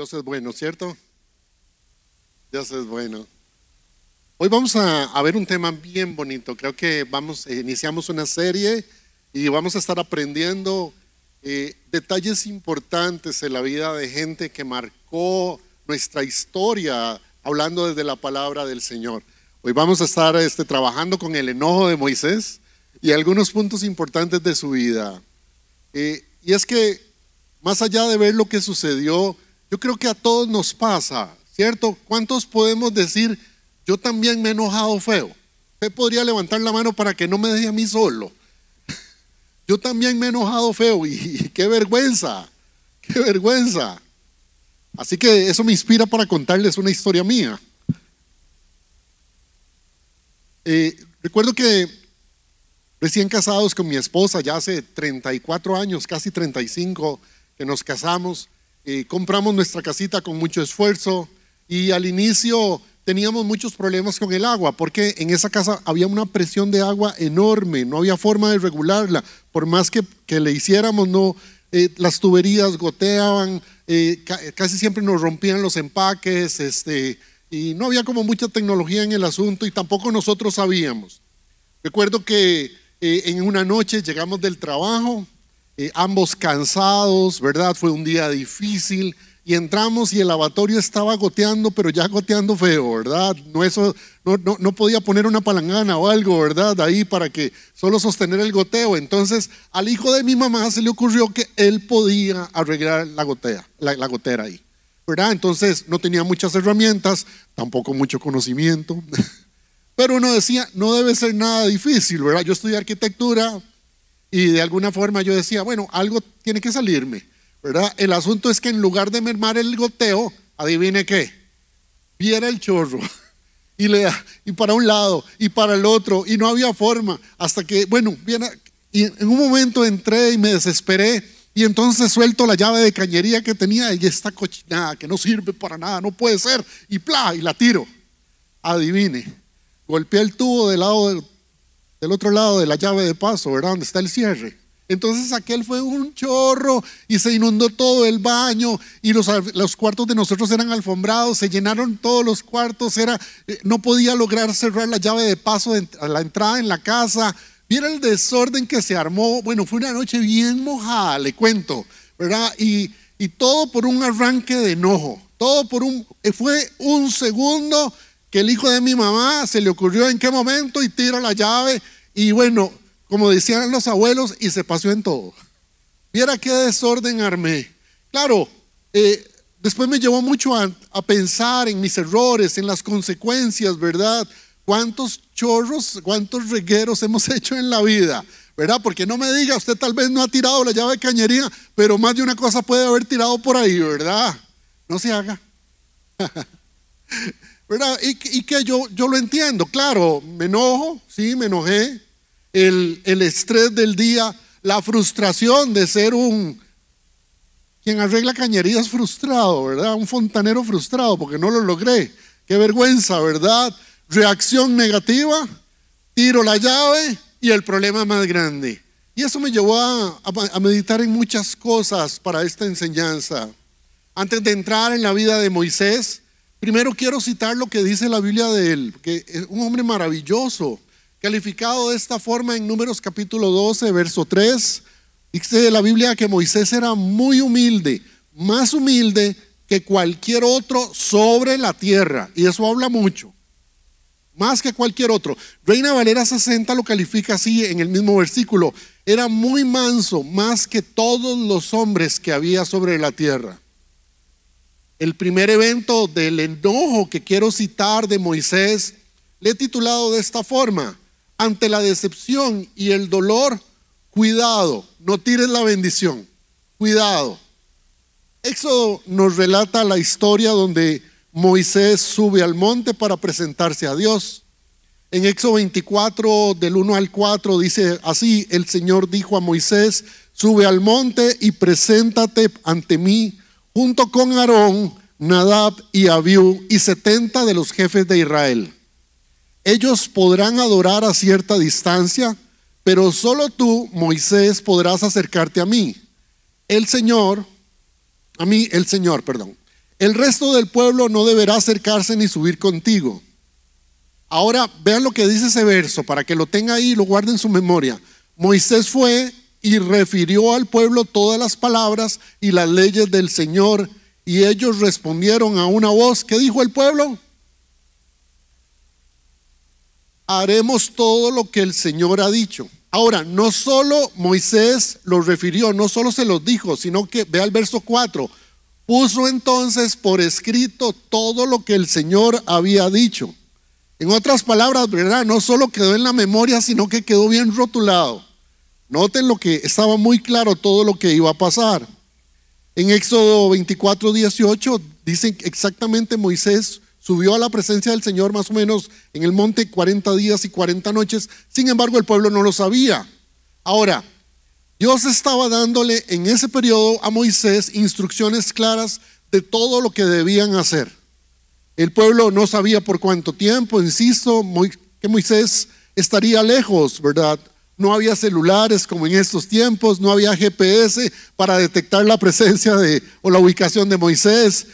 Dios es bueno, ¿cierto? Dios es bueno. Hoy vamos a ver un tema bien bonito. Creo que iniciamos una serie y vamos a estar aprendiendo detalles importantes en la vida de gente que marcó nuestra historia, hablando desde la palabra del Señor. Hoy vamos a estar trabajando con el enojo de Moisés y algunos puntos importantes de su vida. Y es que más allá de ver lo que sucedió, yo creo que a todos nos pasa, ¿cierto? ¿Cuántos podemos decir, yo también me he enojado feo? Usted podría levantar la mano para que no me deje a mí solo. Yo también me he enojado feo y qué vergüenza, qué vergüenza. Así que eso me inspira para contarles una historia mía. Recuerdo que recién casados con mi esposa, ya hace 34 años, casi 35 que nos casamos, compramos nuestra casita con mucho esfuerzo y al inicio teníamos muchos problemas con el agua porque en esa casa había una presión de agua enorme, no había forma de regularla, por más que le hiciéramos, las tuberías goteaban, casi siempre nos rompían los empaques, y no había como mucha tecnología en el asunto y tampoco nosotros sabíamos. Recuerdo que en una noche llegamos del trabajo, ambos cansados, ¿verdad? Fue un día difícil y entramos y el lavatorio estaba goteando, pero ya goteando feo, ¿verdad? No podía poner una palangana o algo, ¿verdad? Ahí para que solo sostener el goteo. Entonces al hijo de mi mamá se le ocurrió que él podía arreglar la gotera ahí, ¿verdad? Entonces no tenía muchas herramientas, tampoco mucho conocimiento. Pero uno decía, no debe ser nada difícil, ¿verdad? Yo estudié arquitectura y de alguna forma yo decía, bueno, algo tiene que salirme, ¿verdad? El asunto es que en lugar de mermar el goteo, adivine qué, viera el chorro y para un lado y para el otro y no había forma hasta que, y en un momento entré y me desesperé y entonces suelto la llave de cañería que tenía y esta cochinada que no sirve para nada, no puede ser, y la tiro. Adivine, golpeé el tubo del otro lado de la llave de paso, ¿verdad? Donde está el cierre. Entonces aquel fue un chorro y se inundó todo el baño y los cuartos de nosotros eran alfombrados, se llenaron todos los cuartos, no podía lograr cerrar la llave de paso a la entrada en la casa. Viera el desorden que se armó. Bueno, fue una noche bien mojada, le cuento, ¿verdad? Y todo por un arranque de enojo, fue un segundo que el hijo de mi mamá se le ocurrió en qué momento y tira la llave y bueno, como decían los abuelos, y se pasó en todo. Viera qué desorden armé. Claro, después me llevó mucho a pensar en mis errores, en las consecuencias, ¿verdad? Cuántos chorros, cuántos regueros hemos hecho en la vida, ¿verdad? Porque no me diga, usted tal vez no ha tirado la llave de cañería, pero más de una cosa puede haber tirado por ahí, ¿verdad? No se haga. ¿Verdad? Y que yo lo entiendo, claro, me enojo, sí, me enojé, el estrés del día, la frustración de ser quien arregla cañerías frustrado, ¿verdad? Un fontanero frustrado porque no lo logré, qué vergüenza, ¿verdad? Reacción negativa, tiro la llave y el problema más grande. Y eso me llevó a meditar en muchas cosas para esta enseñanza. Antes de entrar en la vida de Moisés, primero quiero citar lo que dice la Biblia de él, que es un hombre maravilloso, calificado de esta forma en Números capítulo 12, verso 3. Dice la Biblia que Moisés era muy humilde, más humilde que cualquier otro sobre la tierra. Y eso habla mucho, más que cualquier otro. Reina Valera 60 lo califica así en el mismo versículo. Era muy manso, más que todos los hombres que había sobre la tierra. El primer evento del enojo que quiero citar de Moisés, le he titulado de esta forma: ante la decepción y el dolor, cuidado, no tires la bendición, cuidado. Éxodo nos relata la historia donde Moisés sube al monte para presentarse a Dios. En Éxodo 24, del 1 al 4, dice así: el Señor dijo a Moisés, sube al monte y preséntate ante mí, junto con Aarón, Nadab y Abiú y 70 de los jefes de Israel. Ellos podrán adorar a cierta distancia, pero solo tú, Moisés, podrás acercarte a mí. El Señor, el resto del pueblo no deberá acercarse ni subir contigo. Ahora vean lo que dice ese verso para que lo tenga ahí y lo guarde en su memoria. Moisés fue y refirió al pueblo todas las palabras y las leyes del Señor, y ellos respondieron a una voz. ¿Qué dijo el pueblo? Haremos todo lo que el Señor ha dicho. Ahora, no solo Moisés los refirió, no solo se los dijo, sino que, vea el verso 4, puso entonces por escrito todo lo que el Señor había dicho. En otras palabras, ¿verdad? No solo quedó en la memoria, sino que quedó bien rotulado. Noten lo que estaba muy claro, todo lo que iba a pasar. En Éxodo 24:18 dicen exactamente Moisés subió a la presencia del Señor más o menos en el monte 40 días y 40 noches. Sin embargo, el pueblo no lo sabía. Ahora, Dios estaba dándole en ese periodo a Moisés instrucciones claras de todo lo que debían hacer. El pueblo no sabía por cuánto tiempo, insisto, que Moisés estaría lejos, ¿verdad? No había celulares como en estos tiempos, no había GPS para detectar la presencia o la ubicación de Moisés.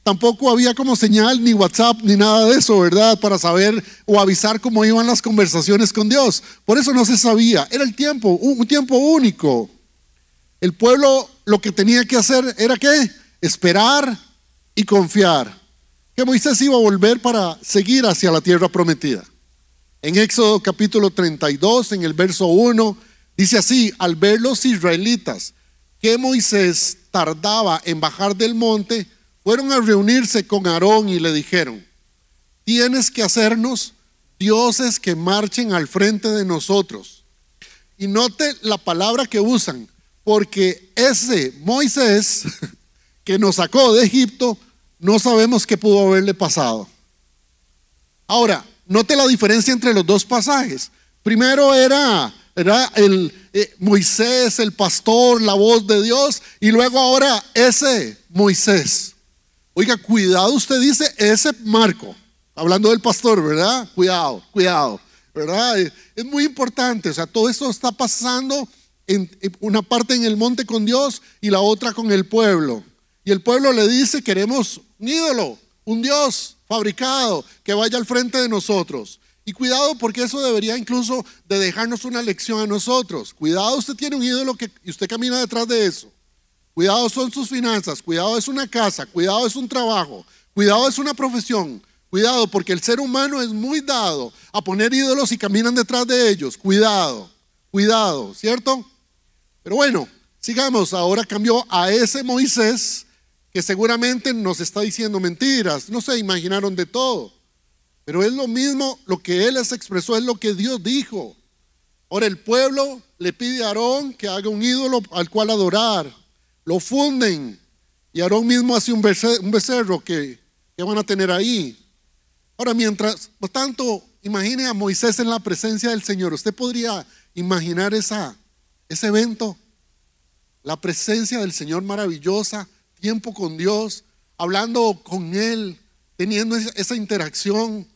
Tampoco había como señal, ni WhatsApp, ni nada de eso, ¿verdad? Para saber o avisar cómo iban las conversaciones con Dios. Por eso no se sabía. Era el tiempo, un tiempo único. El pueblo lo que tenía que hacer era ¿qué? Esperar y confiar que Moisés iba a volver para seguir hacia la tierra prometida. En Éxodo capítulo 32, en el verso 1, dice así: al ver los israelitas que Moisés tardaba en bajar del monte, fueron a reunirse con Aarón y le dijeron: tienes que hacernos dioses que marchen al frente de nosotros. Y note la palabra que usan, porque ese Moisés que nos sacó de Egipto, no sabemos qué pudo haberle pasado. Ahora, note la diferencia entre los dos pasajes. Primero era Moisés, el pastor, la voz de Dios, y luego ahora ese Moisés. Oiga, cuidado, usted dice ese Marco, hablando del pastor, ¿verdad? Cuidado, ¿verdad? Es muy importante, o sea, todo esto está pasando en una parte en el monte con Dios y la otra con el pueblo. Y el pueblo le dice: queremos un ídolo, un Dios fabricado que vaya al frente de nosotros. Y cuidado, porque eso debería incluso de dejarnos una lección a nosotros. Cuidado, usted tiene un ídolo y usted camina detrás de eso. Cuidado son sus finanzas, cuidado es una casa, cuidado es un trabajo, cuidado es una profesión. Cuidado, porque el ser humano es muy dado a poner ídolos y caminan detrás de ellos. Cuidado, ¿cierto? Pero bueno, sigamos. Ahora cambió a ese Moisés que seguramente nos está diciendo mentiras. No se imaginaron de todo, pero es lo mismo, lo que él les expresó es lo que Dios dijo. Ahora el pueblo le pide a Aarón que haga un ídolo al cual adorar. Lo funden y Aarón mismo hace un becerro que van a tener ahí. Ahora, mientras tanto, imagine a Moisés en la presencia del Señor. ¿Usted podría imaginar ese evento? La presencia del Señor maravillosa, tiempo con Dios, hablando con Él, teniendo esa interacción.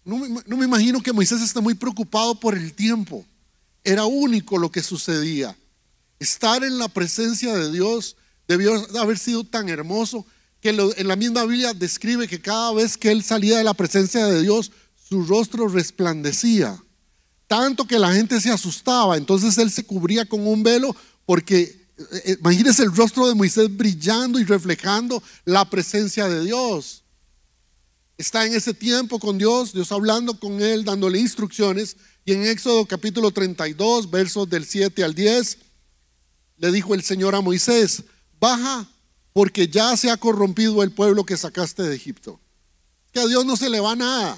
No me imagino que Moisés esté muy preocupado por el tiempo. Era único lo que sucedía. Estar en la presencia de Dios debió haber sido tan hermoso que en la misma Biblia describe que cada vez que él salía de la presencia de Dios, su rostro resplandecía, tanto que la gente se asustaba. Entonces él se cubría con un velo, porque imagínense el rostro de Moisés brillando y reflejando la presencia de Dios. Está en ese tiempo con Dios, Dios hablando con él, dándole instrucciones. Y en Éxodo capítulo 32, versos del 7 al 10, le dijo el Señor a Moisés: baja, porque ya se ha corrompido el pueblo que sacaste de Egipto. Que a Dios no se le va nada.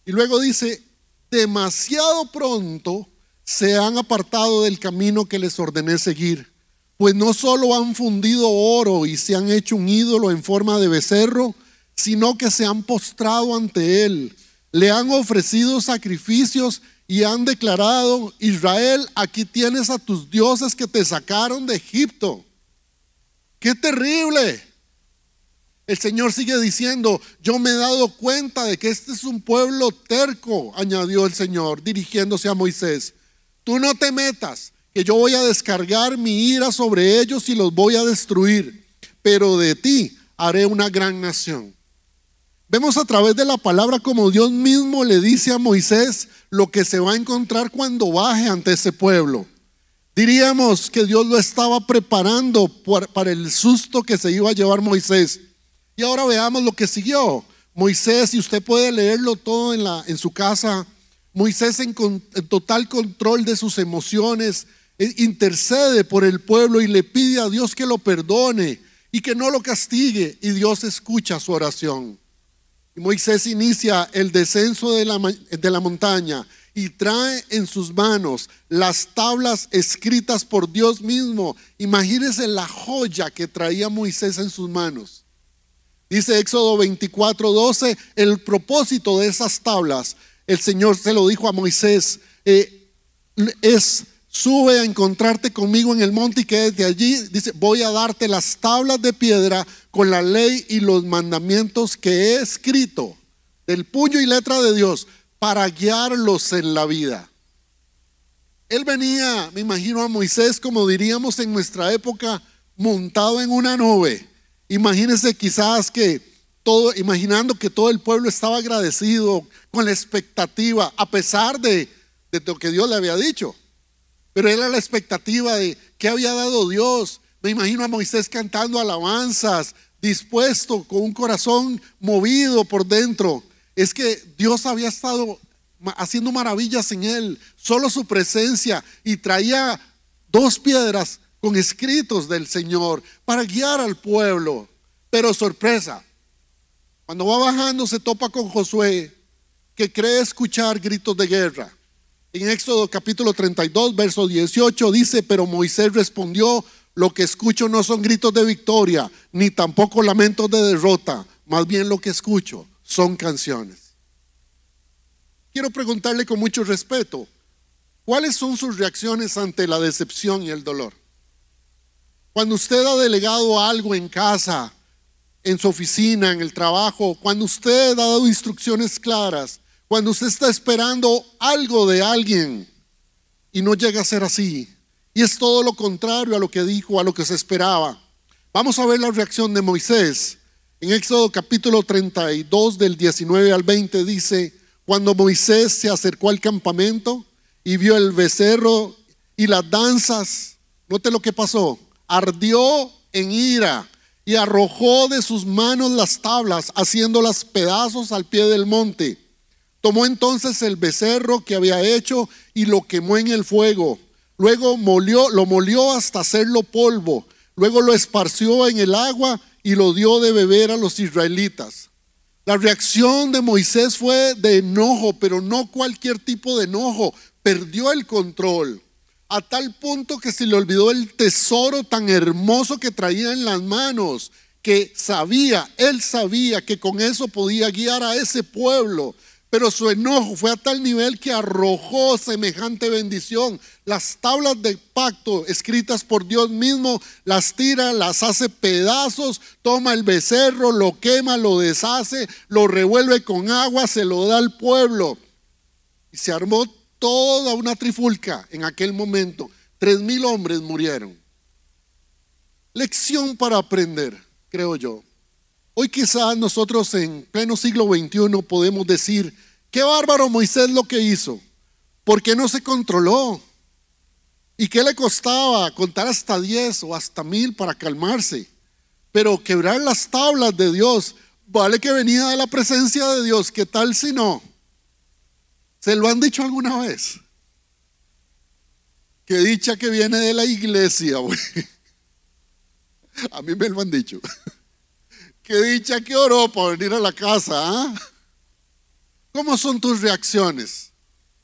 Y luego dice: demasiado pronto se han apartado del camino que les ordené seguir, pues no solo han fundido oro y se han hecho un ídolo en forma de becerro, sino que se han postrado ante él, le han ofrecido sacrificios y han declarado: Israel, aquí tienes a tus dioses que te sacaron de Egipto. ¡Qué terrible! El Señor sigue diciendo: yo me he dado cuenta de que este es un pueblo terco, añadió el Señor dirigiéndose a Moisés. Tú no te metas, que yo voy a descargar mi ira sobre ellos y los voy a destruir. pero de ti haré una gran nación. Vemos a través de la palabra como Dios mismo le dice a Moisés lo que se va a encontrar cuando baje ante ese pueblo. Diríamos que Dios lo estaba preparando para el susto que se iba a llevar Moisés. Y ahora veamos lo que siguió. Moisés, y usted puede leerlo todo en su casa, Moisés en total control de sus emociones, intercede por el pueblo y le pide a Dios que lo perdone y que no lo castigue, y Dios escucha su oración. Y Moisés inicia el descenso de la montaña y trae en sus manos las tablas escritas por Dios mismo. Imagínense la joya que traía Moisés en sus manos. Dice Éxodo 24:12, el propósito de esas tablas, el Señor se lo dijo a Moisés, sube a encontrarte conmigo en el monte y que desde allí, dice, voy a darte las tablas de piedra con la ley y los mandamientos que he escrito del puño y letra de Dios para guiarlos en la vida. Él venía, me imagino a Moisés, como diríamos en nuestra época, montado en una nube. Imagínense quizás imaginando que todo el pueblo estaba agradecido con la expectativa, a pesar de lo que Dios le había dicho. Pero era la expectativa de qué había dado Dios. Me imagino a Moisés cantando alabanzas, dispuesto, con un corazón movido por dentro. Es que Dios había estado haciendo maravillas en él, solo su presencia, y traía 2 piedras con escritos del Señor para guiar al pueblo. Pero sorpresa, cuando va bajando se topa con Josué, que cree escuchar gritos de guerra. En Éxodo capítulo 32, verso 18 dice, pero Moisés respondió, lo que escucho no son gritos de victoria, ni tampoco lamentos de derrota, más bien lo que escucho son canciones. Quiero preguntarle con mucho respeto, ¿cuáles son sus reacciones ante la decepción y el dolor? Cuando usted ha delegado algo en casa, en su oficina, en el trabajo, cuando usted ha dado instrucciones claras, cuando usted está esperando algo de alguien y no llega a ser así, y es todo lo contrario a lo que dijo, a lo que se esperaba. Vamos a ver la reacción de Moisés. En Éxodo capítulo 32 del 19 al 20 dice, cuando Moisés se acercó al campamento y vio el becerro y las danzas, note lo que pasó, ardió en ira y arrojó de sus manos las tablas, haciéndolas pedazos al pie del monte. Tomó entonces el becerro que había hecho y lo quemó en el fuego. Luego lo molió hasta hacerlo polvo. Luego lo esparció en el agua y lo dio de beber a los israelitas. La reacción de Moisés fue de enojo, pero no cualquier tipo de enojo. Perdió el control, a tal punto que se le olvidó el tesoro tan hermoso que traía en las manos, que él sabía que con eso podía guiar a ese pueblo. Pero su enojo fue a tal nivel que arrojó semejante bendición. Las tablas de pacto escritas por Dios mismo, las tira, las hace pedazos, toma el becerro, lo quema, lo deshace, lo revuelve con agua, se lo da al pueblo. Y se armó toda una trifulca en aquel momento. 3,000 hombres murieron. Lección para aprender, creo yo. Hoy quizás nosotros en pleno siglo XXI podemos decir, qué bárbaro Moisés lo que hizo, ¿por qué no se controló? ¿Y qué le costaba contar hasta 10 o hasta 1000 para calmarse? Pero quebrar las tablas de Dios, vale que venía de la presencia de Dios, ¿qué tal si no? ¿Se lo han dicho alguna vez? Qué dicha que viene de la iglesia, güey. A mí me lo han dicho. Qué dicha que oró para venir a la casa, ¿ah? ¿Cómo son tus reacciones?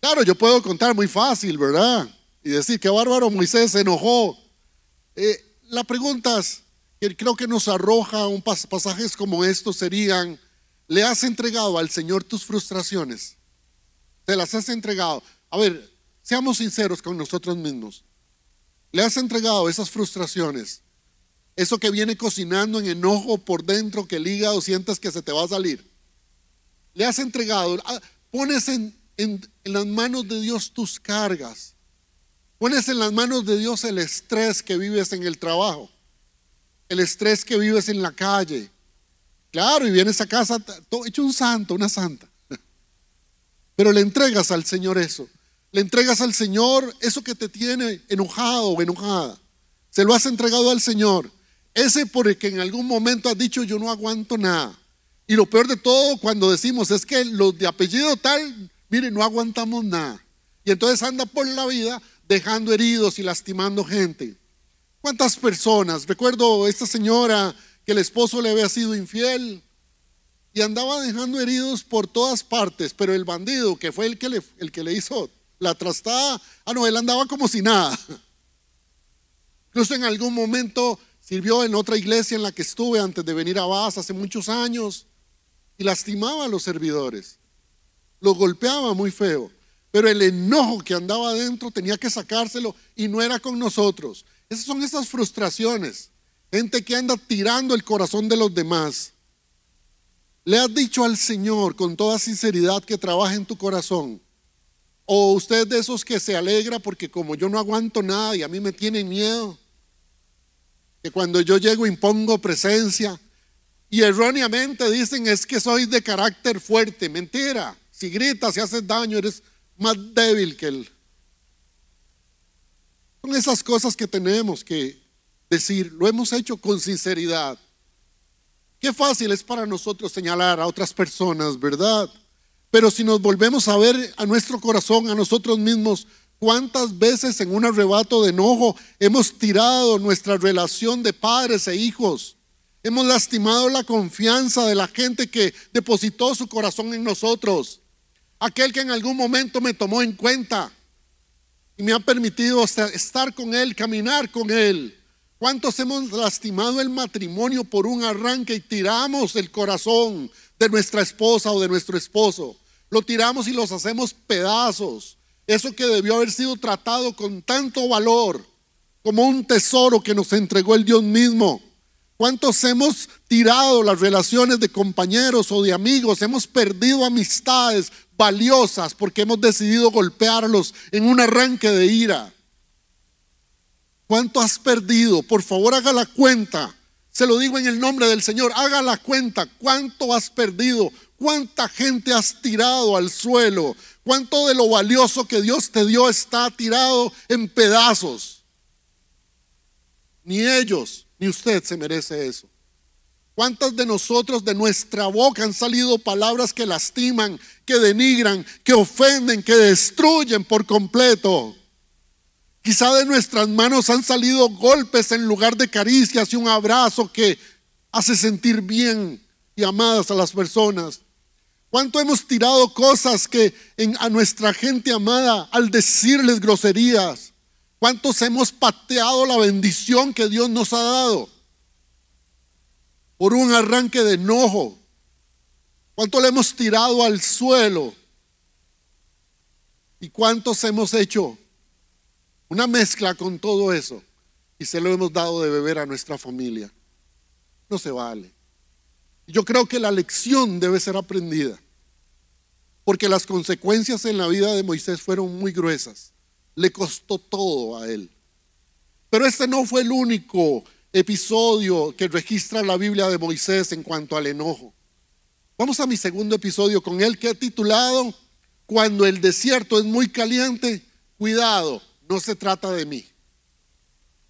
Claro, yo puedo contar muy fácil, ¿verdad? Y decir que bárbaro Moisés se enojó. Las preguntas que creo que nos arroja pasajes como estos serían, ¿le has entregado al Señor tus frustraciones? ¿Te las has entregado? A ver, seamos sinceros con nosotros mismos. ¿Le has entregado esas frustraciones? Eso que viene cocinando en enojo por dentro, que el hígado sientas que se te va a salir. Le has entregado, pones en las manos de Dios tus cargas. Pones en las manos de Dios el estrés que vives en el trabajo. el estrés que vives en la calle. Claro, y vienes a casa todo hecho un santo, una santa. Pero le entregas al Señor eso. Le entregas al Señor eso que te tiene enojado o enojada. Se lo has entregado al Señor. Ese por el que en algún momento has dicho yo no aguanto nada. Y lo peor de todo cuando decimos es que los de apellido tal, mire, no aguantamos nada. Y entonces anda por la vida dejando heridos y lastimando gente. ¿Cuántas personas? Recuerdo esta señora que el esposo le había sido infiel y andaba dejando heridos por todas partes, pero el bandido que fue el que le hizo la trastada, no, él andaba como si nada. Incluso en algún momento sirvió en otra iglesia en la que estuve antes de venir a Vaz hace muchos años y lastimaba a los servidores, los golpeaba muy feo, pero el enojo que andaba adentro tenía que sacárselo y no era con nosotros. Esas son esas frustraciones, gente que anda tirando el corazón de los demás. ¿Le has dicho al Señor con toda sinceridad que trabaje en tu corazón? ¿O usted de esos que se alegra porque como yo no aguanto nada y a mí me tienen miedo? Que cuando yo llego impongo presencia y erróneamente dicen es que soy de carácter fuerte. Mentira, si gritas y haces daño eres más débil que él. Son esas cosas que tenemos que decir, lo hemos hecho con sinceridad. Qué fácil es para nosotros señalar a otras personas, ¿verdad? Pero si nos volvemos a ver a nuestro corazón, a nosotros mismos, ¿cuántas veces en un arrebato de enojo hemos tirado nuestra relación de padres e hijos? Hemos lastimado la confianza de la gente que depositó su corazón en nosotros. Aquel que en algún momento me tomó en cuenta y me ha permitido estar con él, caminar con él. ¿Cuántos hemos lastimado el matrimonio por un arranque y tiramos el corazón de nuestra esposa o de nuestro esposo? Lo tiramos y los hacemos pedazos. Eso que debió haber sido tratado con tanto valor, como un tesoro que nos entregó el Dios mismo. ¿Cuántos hemos tirado las relaciones de compañeros o de amigos? Hemos perdido amistades valiosas porque hemos decidido golpearlos en un arranque de ira. ¿Cuánto has perdido? Por favor, haga la cuenta. Se lo digo en el nombre del Señor, haga la cuenta. ¿Cuánto has perdido? ¿Cuánta gente has tirado al suelo? ¿Cuánto de lo valioso que Dios te dio está tirado en pedazos? Ni ellos, ni usted se merece eso. ¿Cuántas de nosotros, de nuestra boca han salido palabras que lastiman, que denigran, que ofenden, que destruyen por completo? Quizá de nuestras manos han salido golpes en lugar de caricias y un abrazo que hace sentir bien y amadas a las personas. ¿Cuánto hemos tirado cosas a nuestra gente amada al decirles groserías? ¿Cuántos hemos pateado la bendición que Dios nos ha dado por un arranque de enojo? ¿Cuánto le hemos tirado al suelo? ¿Y cuántos hemos hecho una mezcla con todo eso y se lo hemos dado de beber a nuestra familia? No se vale. Yo creo que la lección debe ser aprendida, porque las consecuencias en la vida de Moisés fueron muy gruesas. Le costó todo a él. Pero este no fue el único episodio que registra la Biblia de Moisés en cuanto al enojo. Vamos a mi segundo episodio con él, que he titulado Cuando el desierto es muy caliente, cuidado, no se trata de mí.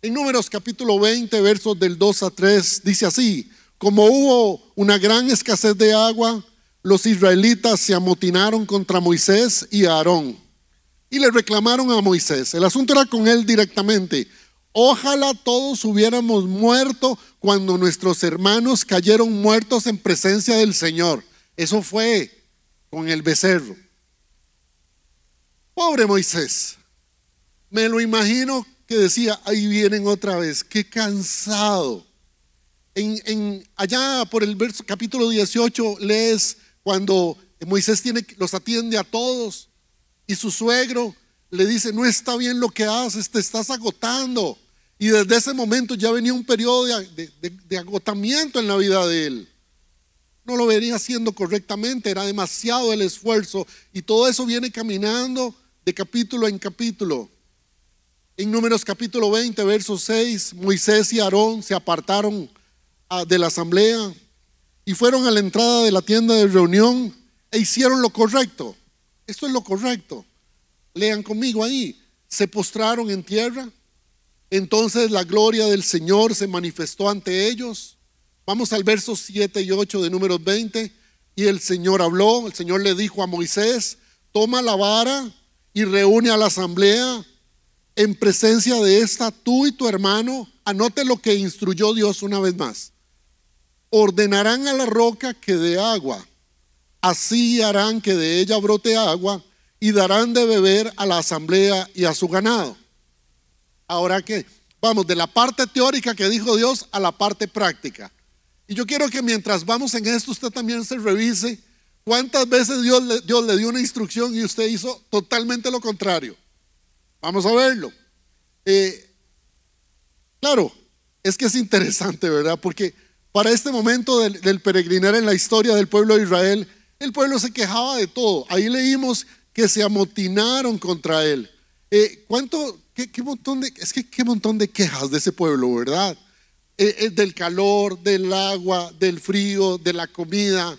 En Números capítulo 20, versos del 2 a 3, dice así: como hubo una gran escasez de agua, los israelitas se amotinaron contra Moisés y Aarón y le reclamaron a Moisés. El asunto era con él directamente. Ojalá todos hubiéramos muerto cuando nuestros hermanos cayeron muertos en presencia del Señor. Eso fue con el becerro. Pobre Moisés. Me lo imagino que decía, ahí vienen otra vez, qué cansado. Allá por el capítulo 18 lees cuando Moisés los atiende a todos y su suegro le dice, no está bien lo que haces, te estás agotando. Y desde ese momento ya venía un periodo de agotamiento en la vida de él. No lo venía haciendo correctamente, era demasiado el esfuerzo y todo eso viene caminando de capítulo en capítulo. En Números capítulo 20, verso 6, Moisés y Aarón se apartaron de la asamblea y fueron a la entrada de la tienda de reunión e hicieron lo correcto. Esto es lo correcto. Lean conmigo ahí. Se postraron en tierra. Entonces la gloria del Señor se manifestó ante ellos. Vamos al verso 7 y 8 de Números 20. Y el Señor habló, el Señor le dijo a Moisés: toma la vara y reúne a la asamblea en presencia de esta, tú y tu hermano. Anote lo que instruyó Dios una vez más. Ordenarán a la roca que dé agua, así harán que de ella brote agua y darán de beber a la asamblea y a su ganado. Ahora que vamos de la parte teórica que dijo Dios a la parte práctica. Y yo quiero que mientras vamos en esto usted también se revise cuántas veces Dios le dio una instrucción y usted hizo totalmente lo contrario. Vamos a verlo. Claro, es que es interesante, ¿verdad? Porque para este momento del peregrinar en la historia del pueblo de Israel, el pueblo se quejaba de todo. Ahí leímos que se amotinaron contra él. Qué montón de quejas de ese pueblo, ¿verdad? Del calor, del agua, del frío, de la comida.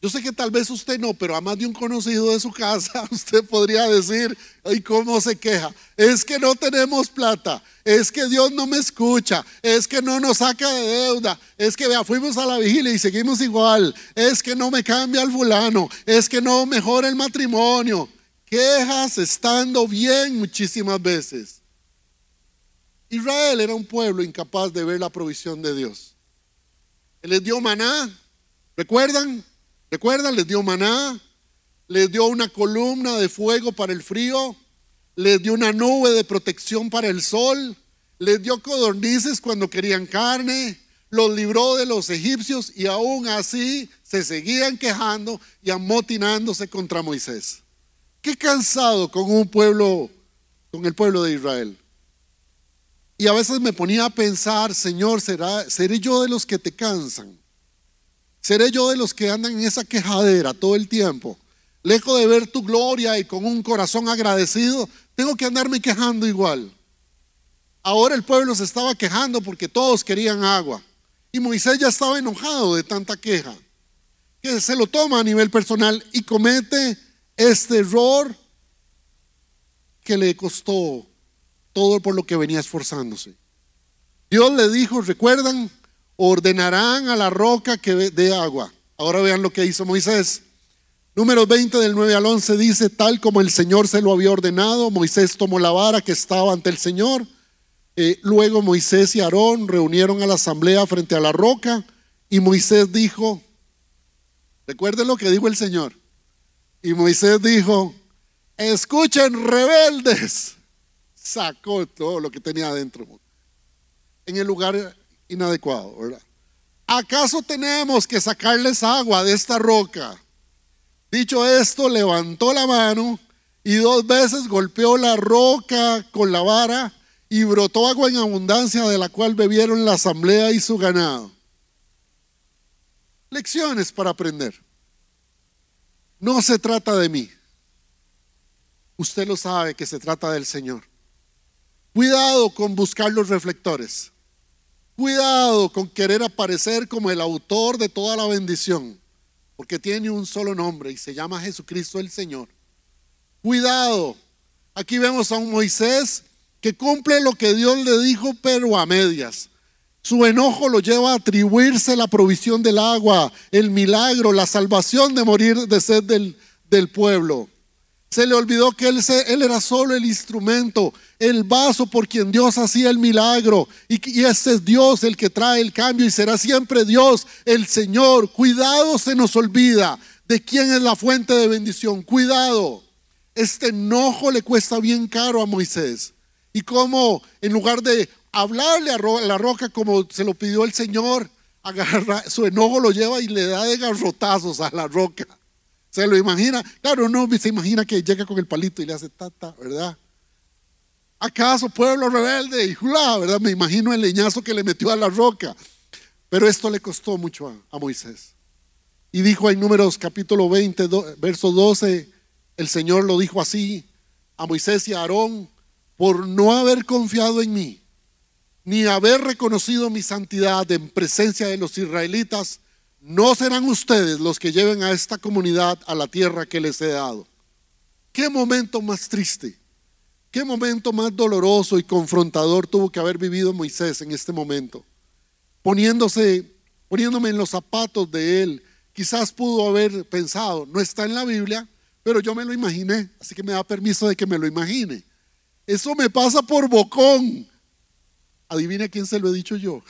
Yo sé que tal vez usted no, pero a más de un conocido de su casa, usted podría decir: ay, ¿cómo se queja? Es que no tenemos plata, es que Dios no me escucha, es que no nos saca de deuda, es que vea, fuimos a la vigilia y seguimos igual, es que no me cambia el fulano, es que no mejora el matrimonio. Quejas estando bien muchísimas veces. Israel era un pueblo incapaz de ver la provisión de Dios. Él les dio maná, ¿recuerdan? Les dio maná, les dio una columna de fuego para el frío, les dio una nube de protección para el sol, les dio codornices cuando querían carne, los libró de los egipcios y aún así se seguían quejando y amotinándose contra Moisés. Qué cansado con el pueblo de Israel. Y a veces me ponía a pensar: Señor, ¿seré yo de los que te cansan? ¿Seré yo de los que andan en esa quejadera todo el tiempo? Lejos de ver tu gloria y con un corazón agradecido, tengo que andarme quejando igual. Ahora el pueblo se estaba quejando porque todos querían agua. Y Moisés ya estaba enojado de tanta queja, que se lo toma a nivel personal y comete este error que le costó todo por lo que venía esforzándose. Dios le dijo, ¿recuerdan? Ordenarán a la roca que dé agua. Ahora vean lo que hizo Moisés. Números 20 del 9 al 11 dice: tal como el Señor se lo había ordenado, Moisés tomó la vara que estaba ante el Señor. Luego Moisés y Aarón reunieron a la asamblea frente a la roca y Moisés dijo, recuerden lo que dijo el Señor. Y Moisés dijo: escuchen, rebeldes. Sacó todo lo que tenía adentro en el lugar inadecuado, ¿verdad? ¿Acaso tenemos que sacarles agua de esta roca? Dicho esto, levantó la mano y 2 veces golpeó la roca con la vara y brotó agua en abundancia, de la cual bebieron la asamblea y su ganado. Lecciones para aprender. No se trata de mí. Usted lo sabe que se trata del Señor. Cuidado con buscar los reflectores. Cuidado con querer aparecer como el autor de toda la bendición, porque tiene un solo nombre y se llama Jesucristo el Señor. Cuidado. Aquí vemos a un Moisés que cumple lo que Dios le dijo, pero a medias. Su enojo lo lleva a atribuirse la provisión del agua, el milagro, la salvación de morir de sed del pueblo. Se le olvidó que él era solo el instrumento, el vaso por quien Dios hacía el milagro. Y ese es Dios el que trae el cambio y será siempre Dios, el Señor. Cuidado, se nos olvida de quién es la fuente de bendición. Cuidado. Este enojo le cuesta bien caro a Moisés. Y como en lugar de hablarle a la roca como se lo pidió el Señor, su enojo lo lleva y le da de garrotazos a la roca. ¿Se lo imagina? Claro, no se imagina que llega con el palito y le hace tata, ¿verdad? ¿Acaso pueblo rebelde? Y jula, ¿verdad? Me imagino el leñazo que le metió a la roca. Pero esto le costó mucho a Moisés. Y dijo en Números capítulo 20, verso 12, el Señor lo dijo así: a Moisés y a Aarón, por no haber confiado en mí, ni haber reconocido mi santidad en presencia de los israelitas, no serán ustedes los que lleven a esta comunidad a la tierra que les he dado. Qué momento más triste, qué momento más doloroso y confrontador tuvo que haber vivido Moisés en este momento. Poniéndome en los zapatos de él, quizás pudo haber pensado, no está en la Biblia, pero yo me lo imaginé, así que me da permiso de que me lo imagine. Eso me pasa por bocón. Adivina quién se lo he dicho yo.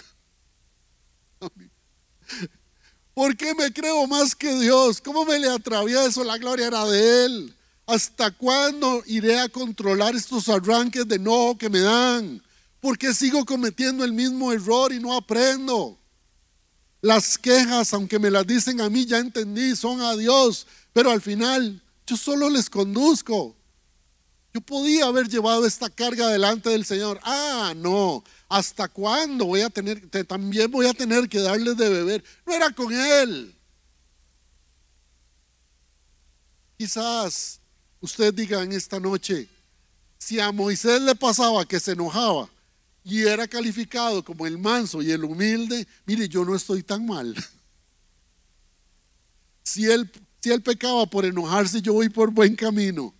¿Por qué me creo más que Dios? ¿Cómo me le atravieso? La gloria era de Él. ¿Hasta cuándo iré a controlar estos arranques de enojo que me dan? ¿Por qué sigo cometiendo el mismo error y no aprendo? Las quejas, aunque me las dicen a mí, ya entendí, son a Dios, pero al final yo solo les conduzco. Yo podía haber llevado esta carga delante del Señor. No, ¿hasta cuándo también voy a tener que darles de beber? No era con Él. Quizás usted diga en esta noche, si a Moisés le pasaba que se enojaba y era calificado como el manso y el humilde, mire, yo no estoy tan mal. Si él pecaba por enojarse, yo voy por buen camino.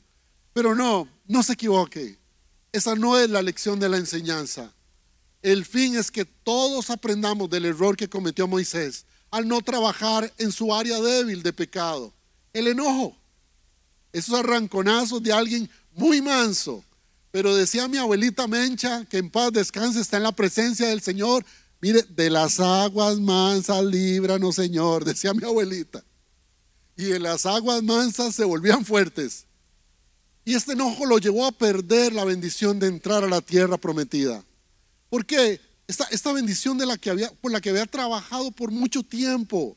Pero no se equivoque. Esa no es la lección de la enseñanza. El fin es que todos aprendamos del error que cometió Moisés al no trabajar en su área débil de pecado, el enojo. Esos arranconazos de alguien muy manso. Pero decía mi abuelita Mencha, que en paz descanse, está en la presencia del Señor. Mire, de las aguas mansas líbranos, Señor, decía mi abuelita. Y en las aguas mansas se volvían fuertes. Y este enojo lo llevó a perder la bendición de entrar a la tierra prometida. Porque esta bendición por la que había trabajado por mucho tiempo,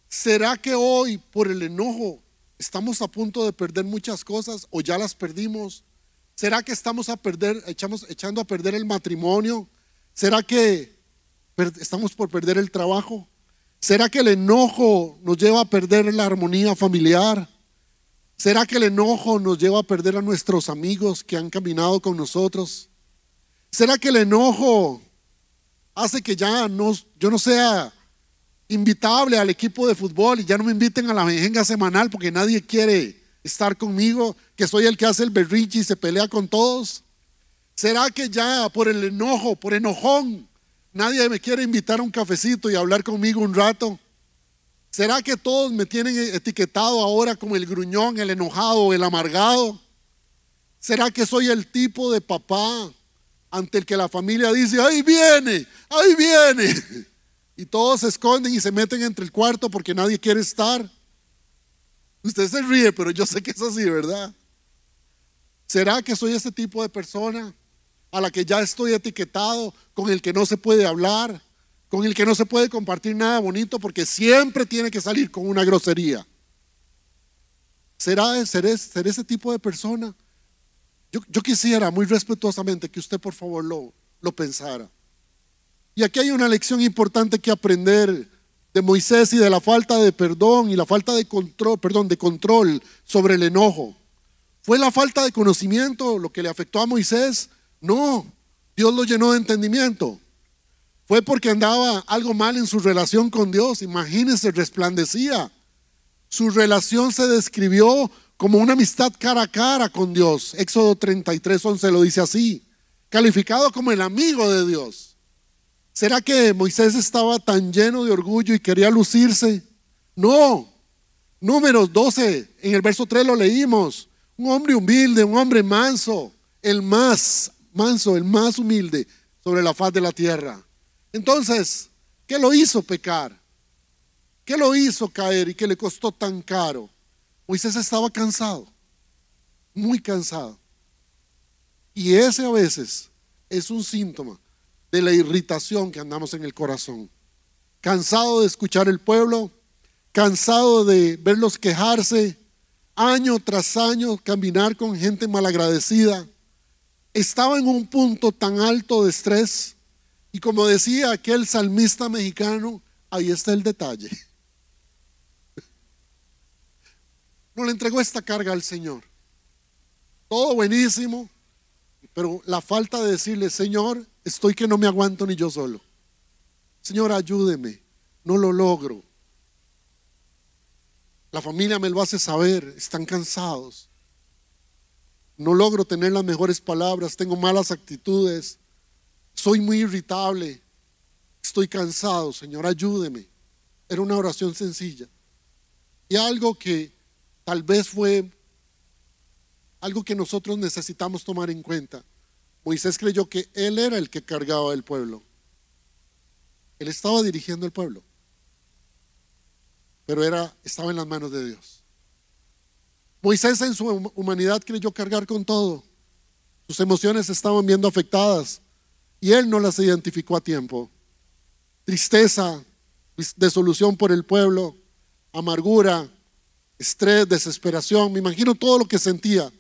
¿será que hoy por el enojo estamos a punto de perder muchas cosas o ya las perdimos? ¿Será que estamos echando a perder el matrimonio? ¿Será que estamos por perder el trabajo? ¿Será que el enojo nos lleva a perder la armonía familiar? ¿Será que el enojo nos lleva a perder a nuestros amigos que han caminado con nosotros? ¿Será que el enojo hace que yo no sea invitable al equipo de fútbol y ya no me inviten a la mejenga semanal porque nadie quiere estar conmigo, que soy el que hace el berrinche y se pelea con todos? ¿Será que ya por el enojo, por enojón, nadie me quiere invitar a un cafecito y hablar conmigo un rato? ¿Será que todos me tienen etiquetado ahora como el gruñón, el enojado, el amargado? ¿Será que soy el tipo de papá ante el que la familia dice, ahí viene, ahí viene? Y todos se esconden y se meten entre el cuarto porque nadie quiere estar. Usted se ríe, pero yo sé que es así, ¿verdad? ¿Será que soy ese tipo de persona a la que ya estoy etiquetado, con el que no se puede hablar, con el que no se puede compartir nada bonito porque siempre tiene que salir con una grosería? ¿Seré ese tipo de persona? Yo quisiera muy respetuosamente que usted por favor lo pensara. Y aquí hay una lección importante que aprender de Moisés y de la falta de perdón y la falta de control sobre el enojo. ¿Fue la falta de conocimiento lo que le afectó a Moisés? No, Dios lo llenó de entendimiento. Fue porque andaba algo mal en su relación con Dios. Imagínense, resplandecía. Su relación se describió como una amistad cara a cara con Dios. Éxodo 33:11 lo dice así, calificado como el amigo de Dios. ¿Será que Moisés estaba tan lleno de orgullo y quería lucirse? No. Números 12, en el verso 3 lo leímos. Un hombre humilde, un hombre manso, el más humilde sobre la faz de la tierra. Entonces, ¿qué lo hizo pecar? ¿Qué lo hizo caer y qué le costó tan caro? Moisés estaba cansado, muy cansado. Y ese a veces es un síntoma de la irritación que andamos en el corazón. Cansado de escuchar el pueblo, cansado de verlos quejarse, año tras año caminar con gente malagradecida. Estaba en un punto tan alto de estrés y como decía aquel salmista mexicano, ahí está el detalle. No le entregó esta carga al Señor. todo buenísimo, pero la falta de decirle, Señor, estoy que no me aguanto ni yo solo. Señor, ayúdeme, no lo logro. La familia me lo hace saber, están cansados. No logro tener las mejores palabras, tengo malas actitudes, soy muy irritable, estoy cansado, Señor, ayúdeme. Era una oración sencilla. Y algo que tal vez fue algo que nosotros necesitamos tomar en cuenta. Moisés creyó que él era el que cargaba el pueblo. Él estaba dirigiendo el pueblo, pero estaba en las manos de Dios. Moisés en su humanidad creyó cargar con todo. Sus emociones estaban viendo afectadas y él no las identificó a tiempo. Tristeza, desolución por el pueblo, amargura, estrés, desesperación. Me imagino todo lo que sentía.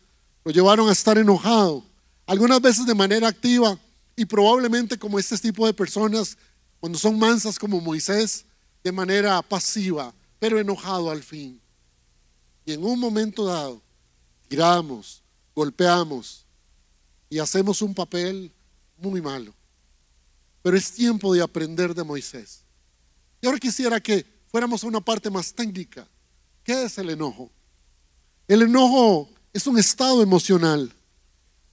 Lo llevaron a estar enojado, algunas veces de manera activa y probablemente como este tipo de personas, cuando son mansas como Moisés, de manera pasiva, pero enojado al fin. Y en un momento dado, tiramos, golpeamos y hacemos un papel muy malo. Pero es tiempo de aprender de Moisés. Y ahora quisiera que fuéramos a una parte más técnica. ¿Qué es el enojo? El enojo es un estado emocional,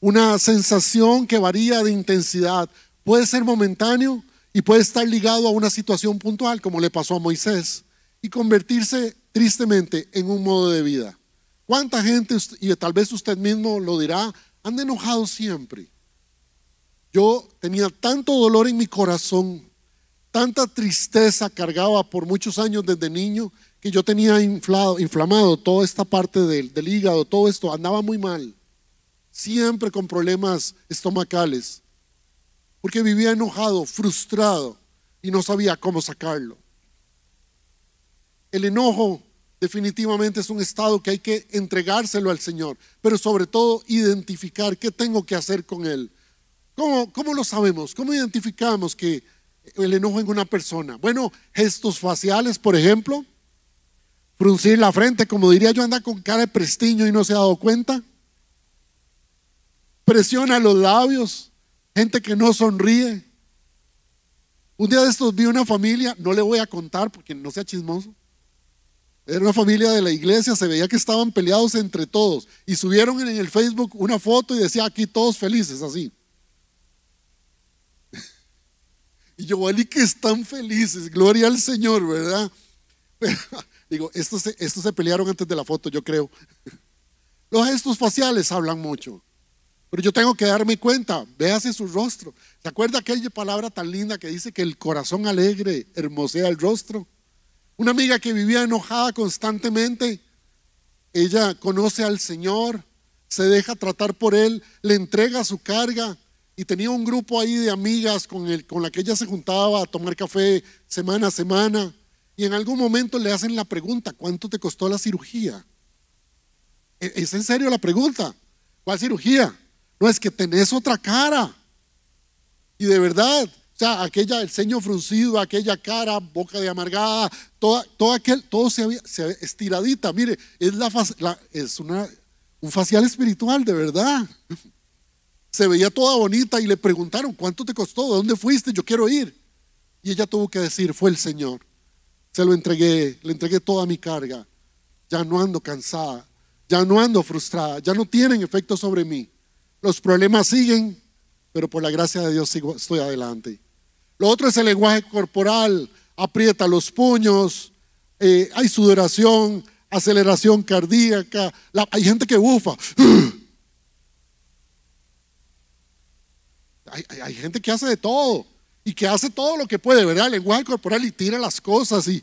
una sensación que varía de intensidad. Puede ser momentáneo y puede estar ligado a una situación puntual, como le pasó a Moisés, y convertirse tristemente en un modo de vida. ¿Cuánta gente, y tal vez usted mismo lo dirá, anda enojado siempre? Yo tenía tanto dolor en mi corazón, tanta tristeza cargaba por muchos años desde niño, que yo tenía inflamado toda esta parte del hígado, todo esto, andaba muy mal, siempre con problemas estomacales, porque vivía enojado, frustrado y no sabía cómo sacarlo. El enojo definitivamente es un estado que hay que entregárselo al Señor, pero sobre todo identificar qué tengo que hacer con él. ¿Cómo lo sabemos? ¿Cómo identificamos que el enojo en una persona? Bueno, gestos faciales, por ejemplo, fruncir la frente, como diría yo, anda con cara de prestiño y no se ha dado cuenta. Presiona los labios, gente que no sonríe. Un día de estos vi una familia, no le voy a contar porque no sea chismoso. Era una familia de la iglesia, se veía que estaban peleados entre todos y subieron en el Facebook una foto y decía aquí todos felices, así. Y yo, vale, que están felices, gloria al Señor, ¿verdad? Pero, digo, estos se pelearon antes de la foto, yo creo. Los gestos faciales hablan mucho, pero yo tengo que darme cuenta, véase su rostro. ¿Se acuerda aquella palabra tan linda que dice que el corazón alegre hermosea el rostro? Una amiga que vivía enojada constantemente, ella conoce al Señor, se deja tratar por Él, le entrega su carga y tenía un grupo ahí de amigas con la que ella se juntaba a tomar café semana a semana y en algún momento le hacen la pregunta, ¿cuánto te costó la cirugía? ¿Es en serio la pregunta? ¿Cuál cirugía? No, es que tenés otra cara y de verdad. O sea, el ceño fruncido, aquella cara, boca de amargada, todo se había estiradita. Mire, es un facial espiritual, de verdad. Se veía toda bonita y le preguntaron, ¿cuánto te costó? ¿De dónde fuiste? Yo quiero ir. Y ella tuvo que decir, fue el Señor. Se lo entregué, le entregué toda mi carga. Ya no ando cansada, ya no ando frustrada, ya no tienen efecto sobre mí. Los problemas siguen, pero por la gracia de Dios estoy adelante. Lo otro es el lenguaje corporal, aprieta los puños, hay sudoración, aceleración cardíaca, hay gente que bufa. Hay gente que hace de todo y que hace todo lo que puede, ¿verdad? El lenguaje corporal y tira las cosas y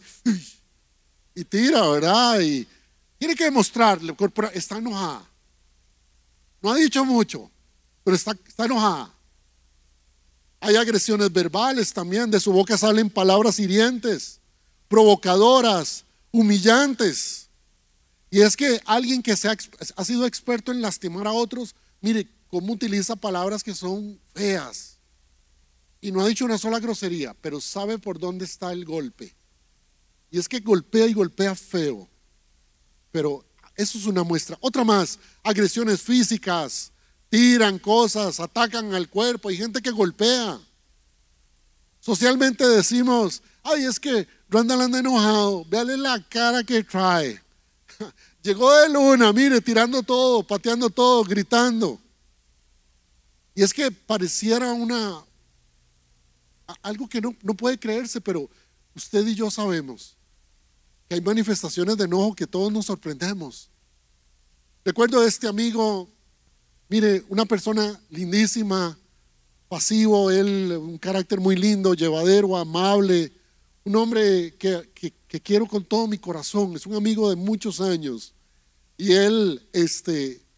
tira, ¿verdad? Y tiene que demostrar, está enojada. No ha dicho mucho, pero está enojada. Hay agresiones verbales también, de su boca salen palabras hirientes, provocadoras, humillantes. Y es que alguien que ha sido experto en lastimar a otros, mire cómo utiliza palabras que son feas. Y no ha dicho una sola grosería, pero sabe por dónde está el golpe. Y es que golpea y golpea feo. Pero Eso es una muestra. Otra más, agresiones físicas, tiran cosas, atacan al cuerpo, hay gente que golpea. Socialmente decimos, ay, es que Randall anda enojado, véale la cara que trae. Llegó de luna, mire, tirando todo, pateando todo, gritando. Y es que pareciera algo que no puede creerse, pero usted y yo sabemos que hay manifestaciones de enojo que todos nos sorprendemos. Recuerdo de este amigo, mire, una persona lindísima, pasivo, él, un carácter muy lindo, llevadero, amable, un hombre que quiero con todo mi corazón, es un amigo de muchos años. Y él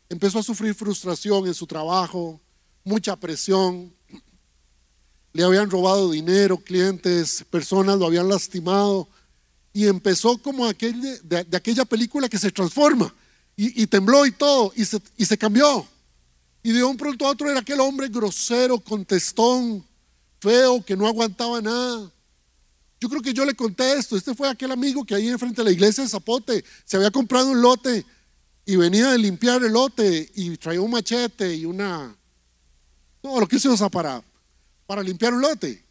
empezó a sufrir frustración en su trabajo, mucha presión, le habían robado dinero, clientes, personas lo habían lastimado, y empezó como de aquella película que se transforma, y tembló y todo, y se cambió. Y de un pronto a otro era aquel hombre grosero, contestón, feo, que no aguantaba nada. Yo creo que yo le conté esto. Este fue aquel amigo que ahí enfrente de la iglesia de Zapote se había comprado un lote y venía de limpiar el lote y traía un machete y todo lo que se usa para limpiar un lote.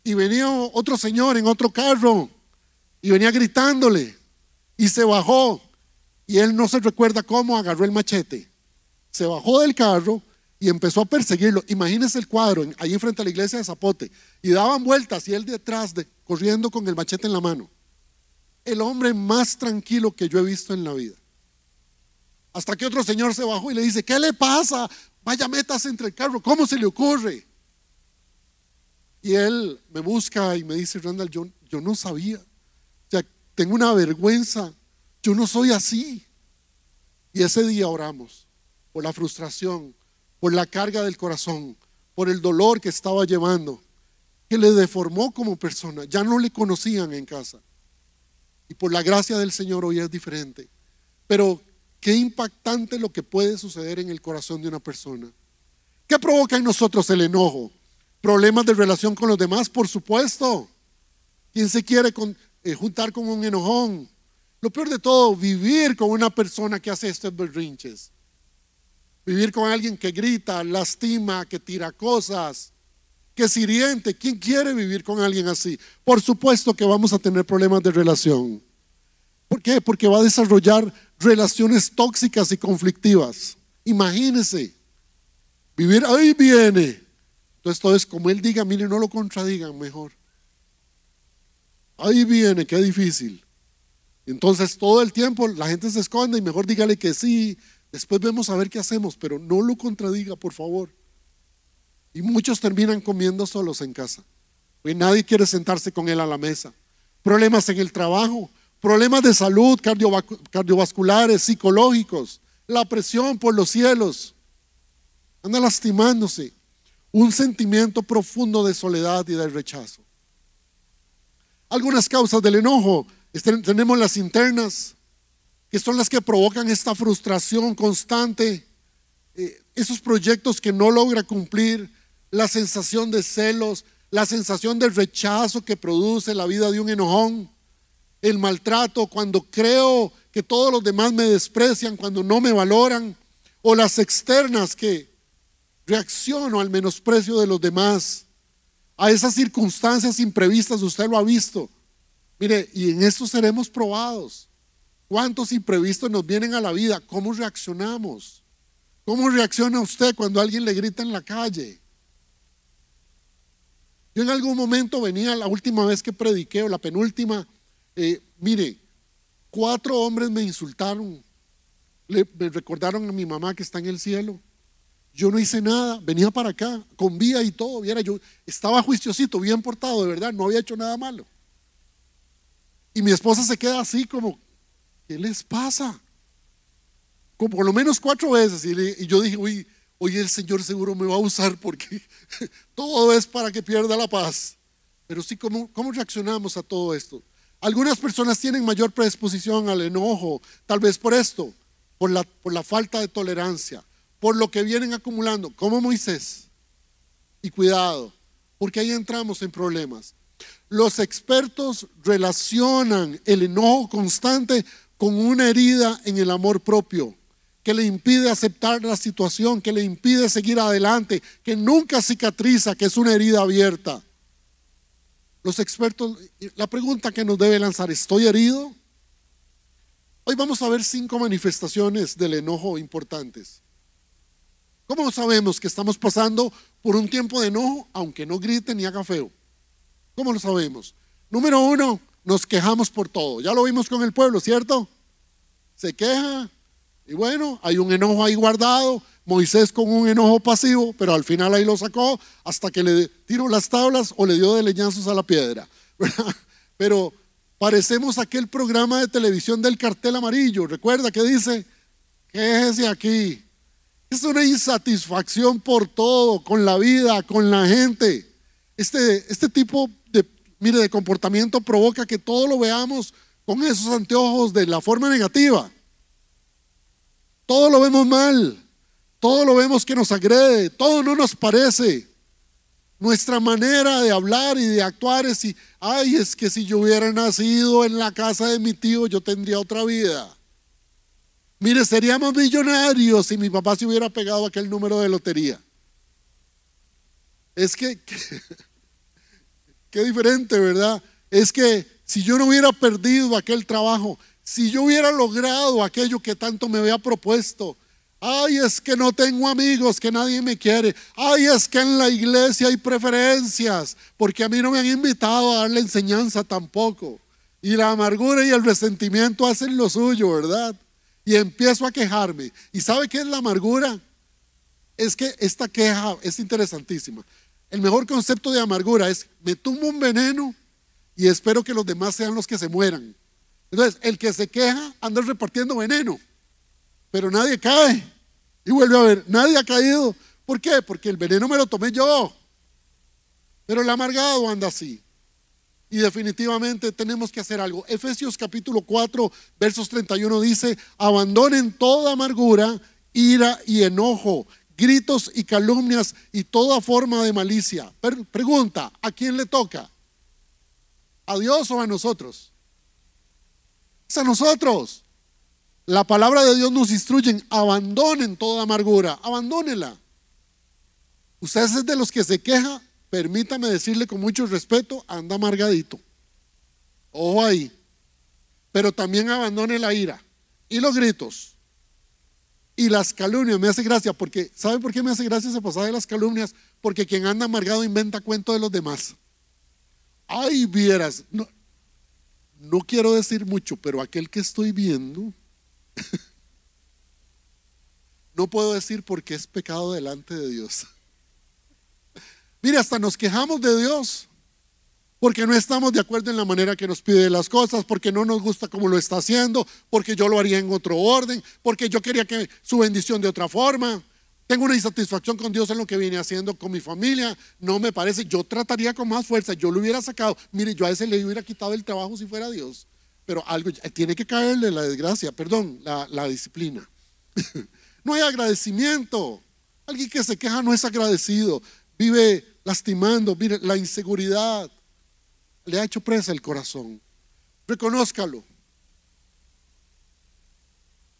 Y venía otro señor en otro carro y venía gritándole y se bajó, y él no se recuerda cómo agarró el machete. Se bajó del carro y empezó a perseguirlo. Imagínense el cuadro, ahí enfrente a la iglesia de Zapote, y daban vueltas y él detrás, corriendo con el machete en la mano. El hombre más tranquilo que yo he visto en la vida. Hasta que otro señor se bajó y le dice, ¿qué le pasa? Vaya, métase entre el carro, ¿cómo se le ocurre? Y él me busca y me dice, Randall, yo no sabía. O sea, tengo una vergüenza, yo no soy así. Y ese día oramos por la frustración, por la carga del corazón, por el dolor que estaba llevando, que le deformó como persona. Ya no le conocían en casa. Y por la gracia del Señor hoy es diferente. Pero qué impactante lo que puede suceder en el corazón de una persona. ¿Qué provoca en nosotros el enojo? ¿Problemas de relación con los demás? Por supuesto. ¿Quién se quiere juntar con un enojón? Lo peor de todo, vivir con una persona que hace estos berrinches. Vivir con alguien que grita, lastima, que tira cosas, que es hiriente. ¿Quién quiere vivir con alguien así? Por supuesto que vamos a tener problemas de relación. ¿Por qué? Porque va a desarrollar relaciones tóxicas y conflictivas. Imagínense, vivir, ahí viene. Entonces todo es como él diga, mire, no lo contradigan mejor. Ahí viene, qué difícil. Entonces todo el tiempo la gente se esconde y mejor dígale que sí. Después vemos a ver qué hacemos, pero no lo contradiga, por favor. Y muchos terminan comiendo solos en casa. Y nadie quiere sentarse con él a la mesa. Problemas en el trabajo, problemas de salud, cardiovasculares, psicológicos, la presión por los cielos. Anda lastimándose. Un sentimiento profundo de soledad y de rechazo. Algunas causas del enojo. Tenemos las internas, que son las que provocan esta frustración constante, esos proyectos que no logra cumplir, la sensación de celos, la sensación de rechazo que produce la vida de un enojón, el maltrato, cuando creo que todos los demás me desprecian, cuando no me valoran, o las externas, que reacciono al menosprecio de los demás, a esas circunstancias imprevistas. Usted lo ha visto. Mire, y en esto seremos probados. ¿Cuántos imprevistos nos vienen a la vida? ¿Cómo reaccionamos? ¿Cómo reacciona usted cuando alguien le grita en la calle? Yo en algún momento venía, la última vez que prediqué, o la penúltima, mire, 4 hombres me insultaron, me recordaron a mi mamá que está en el cielo. Yo no hice nada, venía para acá, con vía y todo, viera, yo estaba juiciosito, bien portado, de verdad, no había hecho nada malo. Y mi esposa se queda así como, ¿qué les pasa? Como por lo menos 4 veces, y yo dije, uy, hoy el Señor seguro me va a usar porque todo es para que pierda la paz. Pero sí, ¿cómo reaccionamos a todo esto? Algunas personas tienen mayor predisposición al enojo, tal vez por esto, por la falta de tolerancia, por lo que vienen acumulando, como Moisés. Y cuidado, porque ahí entramos en problemas. Los expertos relacionan el enojo constante con una herida en el amor propio, que le impide aceptar la situación, que le impide seguir adelante, que nunca cicatriza, que es una herida abierta. Los expertos, la pregunta que nos debe lanzar: ¿estoy herido? Hoy vamos a ver 5 manifestaciones del enojo importantes. ¿Cómo sabemos que estamos pasando por un tiempo de enojo, aunque no grite ni haga feo? ¿Cómo lo sabemos? Número 1, nos quejamos por todo. Ya lo vimos con el pueblo, ¿cierto? Se queja y bueno, hay un enojo ahí guardado. Moisés con un enojo pasivo, pero al final ahí lo sacó hasta que le tiró las tablas o le dio de leñazos a la piedra, ¿verdad? Pero parecemos aquel programa de televisión del cartel amarillo. ¿Recuerda que dice? Quéjese aquí. Es una insatisfacción por todo, con la vida, con la gente. Este tipo de comportamiento provoca que todo lo veamos con esos anteojos de la forma negativa. Todo lo vemos mal, todo lo vemos que nos agrede, todo no nos parece. Nuestra manera de hablar y de actuar es: es que si yo hubiera nacido en la casa de mi tío, yo tendría otra vida. Mire, seríamos millonarios si mi papá se hubiera pegado aquel número de lotería. Es que qué diferente, ¿verdad? Es que si yo no hubiera perdido aquel trabajo, si yo hubiera logrado aquello que tanto me había propuesto. Es que no tengo amigos, que nadie me quiere. Es que en la iglesia hay preferencias, porque a mí no me han invitado a dar la enseñanza tampoco. Y la amargura y el resentimiento hacen lo suyo, ¿verdad? Y empiezo a quejarme. ¿Y sabe qué es la amargura? Es que esta queja es interesantísima. El mejor concepto de amargura es: me tumbo un veneno y espero que los demás sean los que se mueran. Entonces, el que se queja anda repartiendo veneno, pero nadie cae. Y vuelve a ver, nadie ha caído. ¿Por qué? Porque el veneno me lo tomé yo. Pero el amargado anda así. Y definitivamente tenemos que hacer algo. Efesios capítulo 4, versos 31 dice: abandonen toda amargura, ira y enojo, gritos y calumnias y toda forma de malicia. Pregunta: ¿a quién le toca? ¿A Dios o a nosotros? Es a nosotros. La palabra de Dios nos instruye: abandonen toda amargura, abandónela. Usted es de los que se queja, permítame decirle con mucho respeto, anda amargadito. Ojo ahí. Pero también abandone la ira y los gritos y las calumnias. Me hace gracia porque, ¿sabe por qué me hace gracia ese pasaje de las calumnias? Porque quien anda amargado inventa cuentos de los demás. Vieras, no quiero decir mucho, pero aquel que estoy viendo, no puedo decir porque es pecado delante de Dios. Mira, hasta nos quejamos de Dios porque no estamos de acuerdo en la manera que nos pide las cosas, porque no nos gusta cómo lo está haciendo, porque yo lo haría en otro orden, porque yo quería que su bendición de otra forma. Tengo una insatisfacción con Dios en lo que viene haciendo con mi familia. No me parece, yo trataría con más fuerza, yo lo hubiera sacado. Mire, yo a ese le hubiera quitado el trabajo si fuera Dios. Pero algo tiene que caerle, la desgracia, perdón, la disciplina. No hay agradecimiento. Alguien que se queja no es agradecido. Vive lastimando. Mire, la inseguridad le ha hecho presa el corazón. Reconózcalo.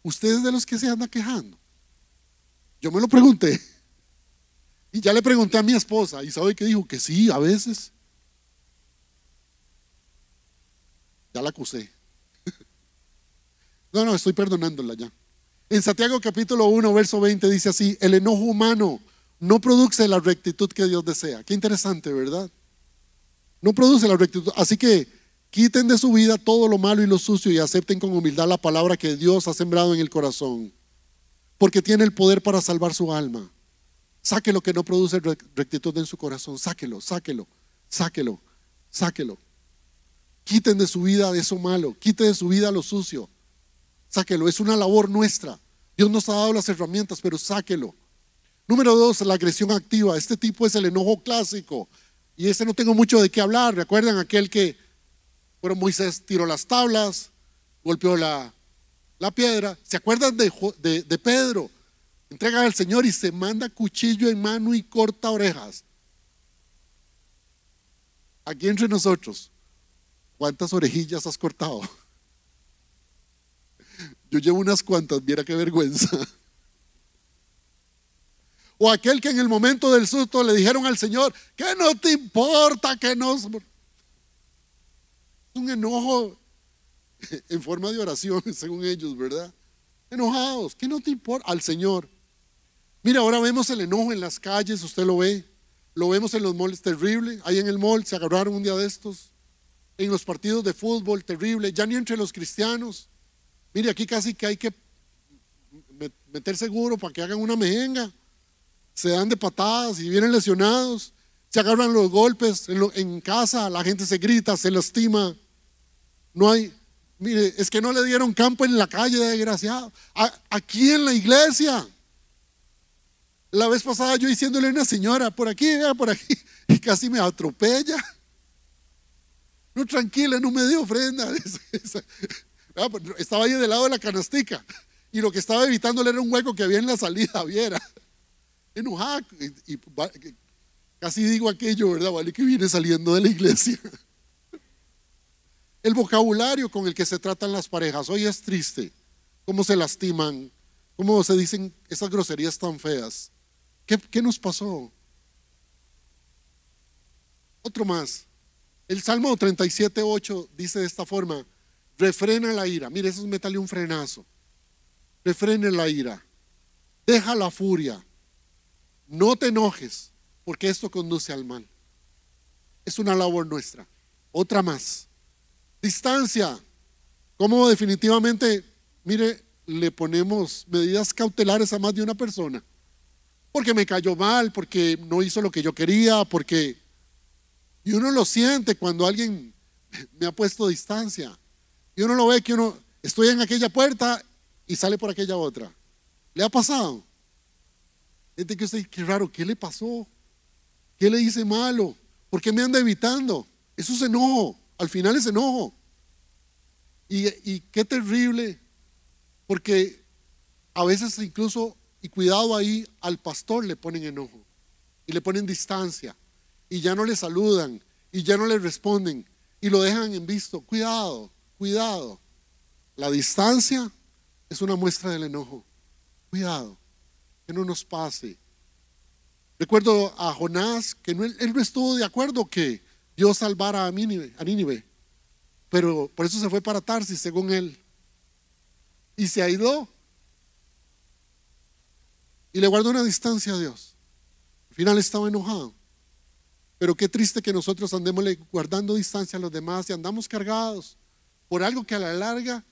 Usted es de los que se anda quejando. Yo me lo pregunté. Y ya le pregunté a mi esposa. ¿Y sabe qué dijo? Que sí, a veces. Ya la acusé. No, estoy perdonándola ya. En Santiago capítulo 1, verso 20 dice así: el enojo humano no produce la rectitud que Dios desea. Qué interesante, ¿verdad? No produce la rectitud. Así que quiten de su vida todo lo malo y lo sucio y acepten con humildad la palabra que Dios ha sembrado en el corazón, porque tiene el poder para salvar su alma. Saque lo que no produce rectitud en su corazón. Sáquelo. Quiten de su vida eso malo, quiten de su vida lo sucio. Sáquelo, es una labor nuestra. Dios nos ha dado las herramientas, pero sáquelo. Número 2, la agresión activa. Este tipo es el enojo clásico. Y ese no tengo mucho de qué hablar. ¿Recuerdan aquel que, Moisés tiró las tablas, golpeó la piedra? ¿Se acuerdan de Pedro? Entrega al Señor y se manda cuchillo en mano y corta orejas. Aquí entre nosotros, ¿cuántas orejillas has cortado? Yo llevo unas cuantas, viera qué vergüenza. O aquel que en el momento del susto le dijeron al Señor, que no te importa, que no. Un enojo en forma de oración, según ellos, ¿verdad? Enojados, que no te importa al Señor. Mira, ahora vemos el enojo en las calles, usted lo ve. Lo vemos en los malls, terrible. Ahí en el mall se agarraron un día de estos. En los partidos de fútbol, terrible. Ya ni entre los cristianos. Mire, aquí casi que hay que meter seguro para que hagan una mejenga. Se dan de patadas y vienen lesionados. Se agarran los golpes en casa, la gente se grita, se lastima. No hay, mire, es que no le dieron campo en la calle, desgraciado. Aquí en la iglesia. La vez pasada yo diciéndole a una señora, por aquí, y casi me atropella. No, tranquila, no me dio ofrenda. Estaba ahí del lado de la canastica y lo que estaba evitándole era un hueco que había en la salida, viera. Enojada y casi digo aquello, ¿verdad? Vale que viene saliendo de la iglesia. El vocabulario con el que se tratan las parejas hoy es triste. Cómo se lastiman, cómo se dicen esas groserías tan feas. ¿Qué nos pasó? Otro más. El Salmo 37:8 dice de esta forma: refrena la ira. Mire, eso es métale un frenazo. Refrena la ira. Deja la furia. No te enojes, porque esto conduce al mal. Es una labor nuestra. Otra más. Distancia. ¿Cómo definitivamente, mire, le ponemos medidas cautelares a más de una persona? Porque me cayó mal, porque no hizo lo que yo quería, porque... Y uno lo siente cuando alguien me ha puesto distancia. Y uno lo ve que uno, estoy en aquella puerta y sale por aquella otra. ¿Le ha pasado? Gente que usted, qué raro, ¿qué le pasó? ¿Qué le hice malo? ¿Por qué me anda evitando? Eso es enojo, al final es enojo. Y qué terrible, porque a veces incluso, y cuidado ahí, al pastor le ponen enojo y le ponen distancia y ya no le saludan y ya no le responden y lo dejan en visto. Cuidado, cuidado. La distancia es una muestra del enojo. Cuidado, que no nos pase. Recuerdo a Jonás que él no estuvo de acuerdo que Dios salvara a Nínive, pero por eso se fue para Tarsis, según él, y se aisló y le guardó una distancia a Dios. Al final estaba enojado. Pero qué triste que nosotros andemos guardando distancia a los demás y andamos cargados por algo que a la larga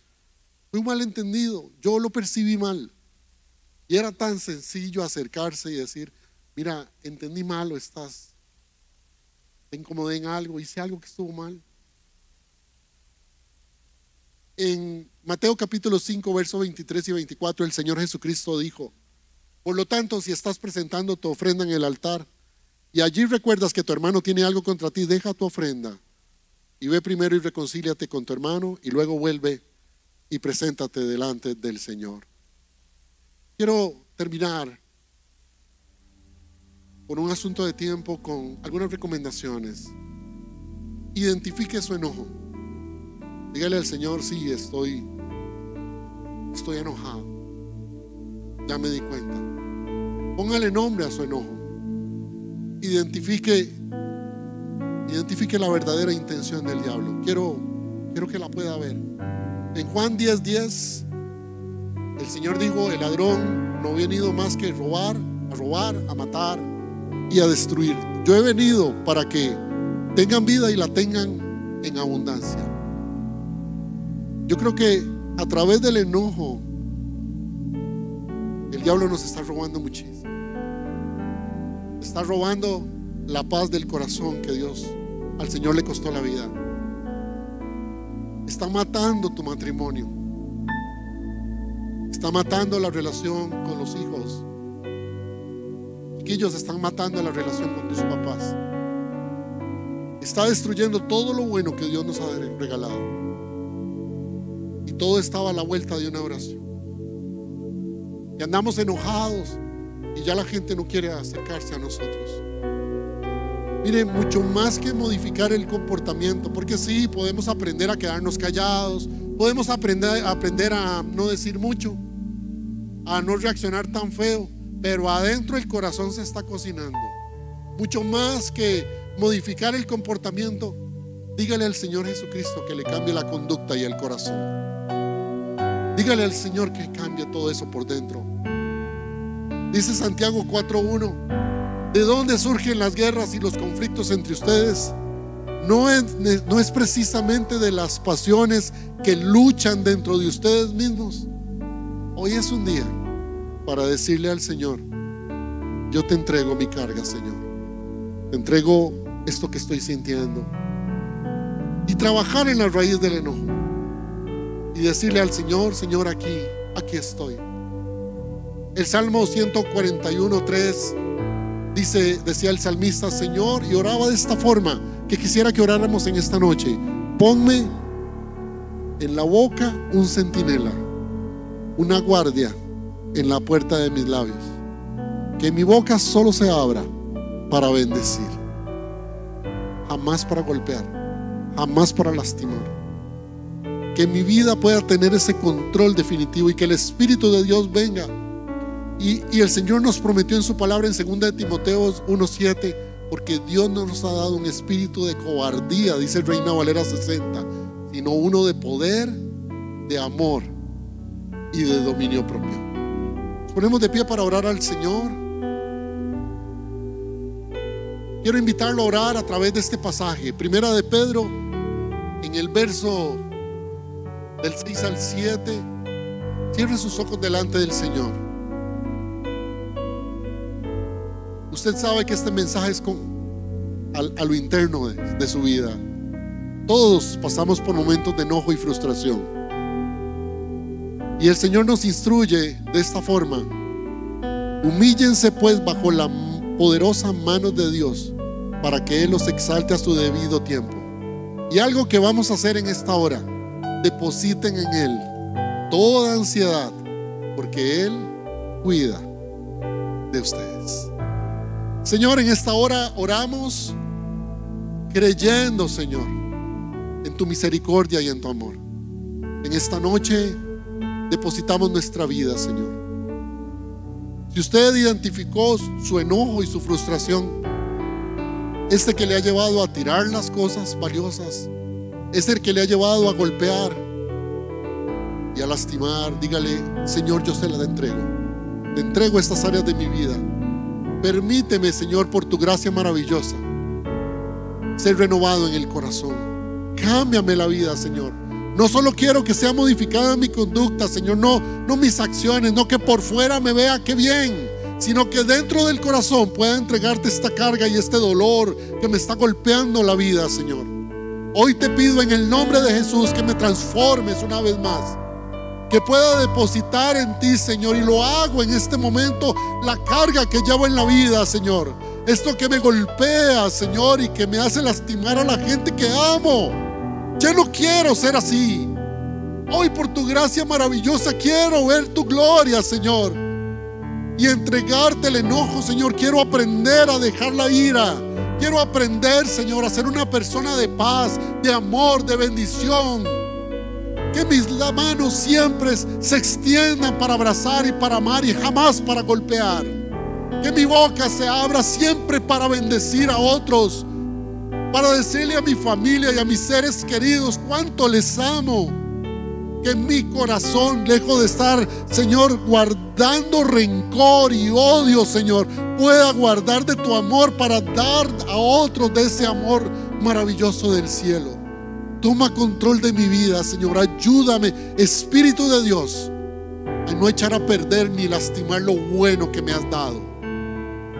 fue un malentendido. Yo lo percibí mal. Y era tan sencillo acercarse y decir: mira, entendí mal, o te incomodé en algo, hice algo que estuvo mal. En Mateo capítulo 5, versos 23 y 24, el Señor Jesucristo dijo: por lo tanto, si estás presentando tu ofrenda en el altar y allí recuerdas que tu hermano tiene algo contra ti, deja tu ofrenda y ve primero y reconcíliate con tu hermano y luego vuelve y preséntate delante del Señor. Quiero terminar por un asunto de tiempo con algunas recomendaciones. Identifique su enojo. Dígale al Señor: sí, estoy enojado. Ya me di cuenta. Póngale nombre a su enojo. Identifique la verdadera intención del diablo. Quiero que la pueda ver. En Juan 10:10, el Señor dijo: el ladrón no ha venido más que a robar, a matar y a destruir. Yo he venido para que tengan vida y la tengan en abundancia. Yo creo que a través del enojo el diablo nos está robando muchísimo. Está robando la paz del corazón que Dios, al Señor le costó la vida. Está matando tu matrimonio. Está matando la relación con los hijos. Chiquillos, están matando la relación con tus papás. Está destruyendo todo lo bueno que Dios nos ha regalado. Y todo estaba a la vuelta de una oración. Y andamos enojados y ya la gente no quiere acercarse a nosotros. Mire, mucho más que modificar el comportamiento, porque sí, podemos aprender a quedarnos callados, Podemos aprender a no decir mucho, a no reaccionar tan feo, pero adentro el corazón se está cocinando. Mucho más que modificar el comportamiento, dígale al Señor Jesucristo que le cambie la conducta y el corazón. Dígale al Señor que cambie todo eso por dentro. Dice Santiago 4:1: ¿de dónde surgen las guerras y los conflictos entre ustedes? No es precisamente de las pasiones que luchan dentro de ustedes mismos. Hoy es un día para decirle al Señor: yo te entrego mi carga, Señor. Te entrego esto que estoy sintiendo. Y trabajar en la raíz del enojo. Y decirle al Señor: Señor, aquí estoy. El Salmo 141:3 decía el salmista: Señor, y oraba de esta forma, que quisiera que oráramos en esta noche: ponme en la boca un centinela, una guardia en la puerta de mis labios, que mi boca solo se abra para bendecir, jamás para golpear, jamás para lastimar. Que mi vida pueda tener ese control definitivo y que el Espíritu de Dios venga. Y el Señor nos prometió en su palabra en 2 de Timoteo 1:7: porque Dios no nos ha dado un espíritu de cobardía, dice Reina Valera 60, sino uno de poder, de amor y de dominio propio. Nos ponemos de pie para orar al Señor. Quiero invitarlo a orar a través de este pasaje, Primera de Pedro, en el verso del 6 al 7. Cierre sus ojos delante del Señor. Usted sabe que este mensaje es a lo interno de su vida. Todos pasamos por momentos de enojo y frustración. Y el Señor nos instruye de esta forma: humíllense pues bajo la poderosa mano de Dios, para que Él los exalte a su debido tiempo. Y algo que vamos a hacer en esta hora: depositen en Él toda ansiedad, porque Él cuida de ustedes. Señor, en esta hora oramos creyendo, Señor, en tu misericordia y en tu amor. En esta noche depositamos nuestra vida, Señor. Si usted identificó su enojo y su frustración, que le ha llevado a tirar las cosas valiosas, el que le ha llevado a golpear y a lastimar, dígale: Señor, yo se la entrego. Te entrego estas áreas de mi vida. Permíteme, Señor, por tu gracia maravillosa, ser renovado en el corazón. Cámbiame la vida, Señor. No solo quiero que sea modificada mi conducta, Señor, no mis acciones, no que por fuera me vea que bien, sino que dentro del corazón pueda entregarte esta carga y este dolor que me está golpeando la vida, Señor. Hoy te pido en el nombre de Jesús que me transformes una vez más, que pueda depositar en ti, Señor, y lo hago en este momento, la carga que llevo en la vida, Señor. Esto que me golpea, Señor, y que me hace lastimar a la gente que amo. Yo no quiero ser así. Hoy, por tu gracia maravillosa, quiero ver tu gloria, Señor, y entregarte el enojo, Señor. Quiero aprender a dejar la ira. Quiero aprender, Señor, a ser una persona de paz, de amor, de bendición. Que mis manos siempre se extiendan para abrazar y para amar y jamás para golpear. Que mi boca se abra siempre para bendecir a otros, para decirle a mi familia y a mis seres queridos cuánto les amo. Que mi corazón, lejos de estar, Señor, guardando rencor y odio, Señor, pueda guardar de tu amor para dar a otros de ese amor maravilloso del cielo. Toma control de mi vida, Señor. Ayúdame, Espíritu de Dios, a no echar a perder ni lastimar lo bueno que me has dado.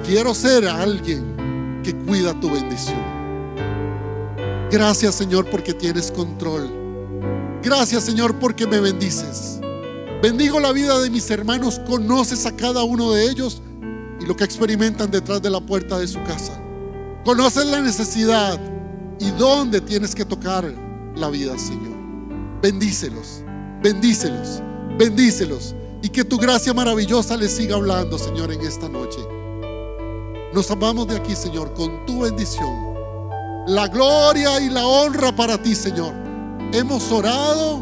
Quiero ser alguien que cuida tu bendición. Gracias, Señor, porque tienes control. Gracias, Señor, porque me bendices. Bendigo la vida de mis hermanos. Conoces a cada uno de ellos y lo que experimentan detrás de la puerta de su casa. Conoces la necesidad y dónde tienes que tocar la vida, Señor. Bendícelos, bendícelos, bendícelos, y que tu gracia maravillosa les siga hablando, Señor, en esta noche. Nos amamos de aquí, Señor, con tu bendición. La gloria y la honra para ti, Señor. Hemos orado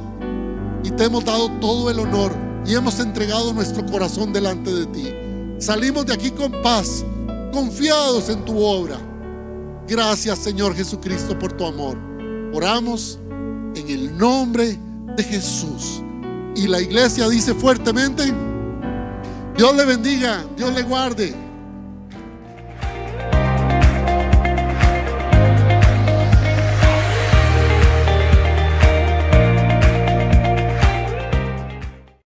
y te hemos dado todo el honor y hemos entregado nuestro corazón delante de ti. Salimos de aquí con paz, confiados en tu obra. Gracias, Señor Jesucristo, por tu amor. Oramos en el nombre de Jesús. Y la iglesia dice fuertemente: Dios le bendiga, Dios le guarde.